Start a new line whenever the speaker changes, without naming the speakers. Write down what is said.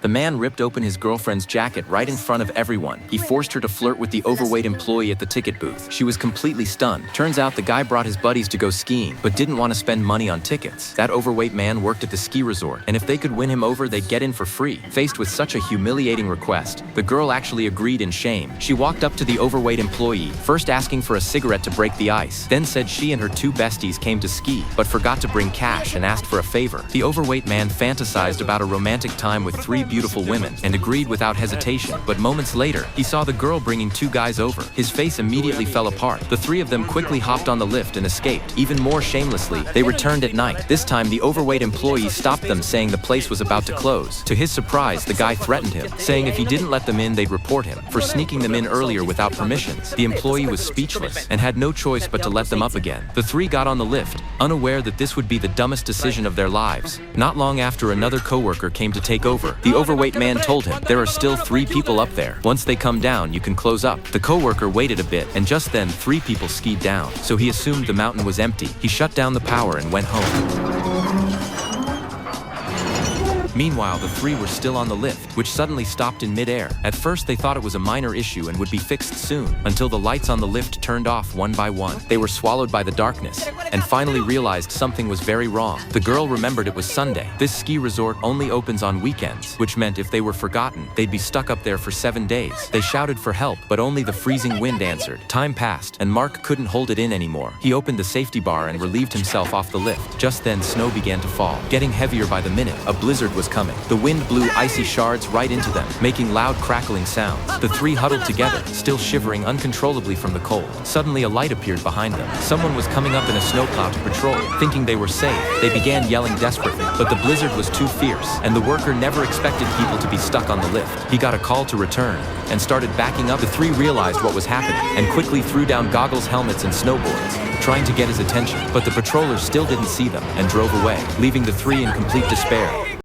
The man ripped open his girlfriend's jacket right in front of everyone. He forced her to flirt with the overweight employee at the ticket booth. She was completely stunned. Turns out the guy brought his buddies to go skiing, but didn't want to spend money on tickets. That overweight man worked at the ski resort, and if they could win him over, they'd get in for free. Faced with such a humiliating request, the girl actually agreed in shame. She walked up to the overweight employee, first asking for a cigarette to break the ice, then said she and her two besties came to ski, but forgot to bring cash and asked for a favor. The overweight man fantasized about a romantic time with three beautiful women and agreed without hesitation, but moments later, he saw the girl bringing two guys over. His face immediately fell apart. The three of them quickly hopped on the lift and escaped. Even more shamelessly, they returned at night. This time, the overweight employee stopped them, saying the place was about to close. To his surprise, the guy threatened him, saying if he didn't let them in, they'd report him for sneaking them in earlier without permissions. The employee was speechless and had no choice but to let them up again. The three got on the lift, unaware that this would be the dumbest decision of their lives. Not long after, another coworker came to take over. The overweight man told him, "There are still three people up there. Once they come down, you can close up." The coworker waited a bit, and just then, three people skied down. So he assumed the mountain was empty. He shut down the power and went home. Meanwhile, the three were still on the lift, which suddenly stopped in midair. At first, they thought it was a minor issue and would be fixed soon, until the lights on the lift turned off one by one. They were swallowed by the darkness, and finally realized something was very wrong. The girl remembered it was Sunday. This ski resort only opens on weekends, which meant if they were forgotten, they'd be stuck up there for 7 days. They shouted for help, but only the freezing wind answered. Time passed, and Mark couldn't hold it in anymore. He opened the safety bar and relieved himself off the lift. Just then, snow began to fall, getting heavier by the minute. A blizzard was coming. The wind blew icy shards right into them, making loud crackling sounds. The three huddled together, still shivering uncontrollably from the cold. Suddenly, a light appeared behind them. Someone was coming up in a snowplow to patrol. Thinking they were safe, they began yelling desperately, but the blizzard was too fierce, and the worker never expected people to be stuck on the lift. He got a call to return and started backing up. The three realized what was happening and quickly threw down goggles, helmets, and snowboards, trying to get his attention, but the patrollers still didn't see them and drove away, leaving the three in complete despair.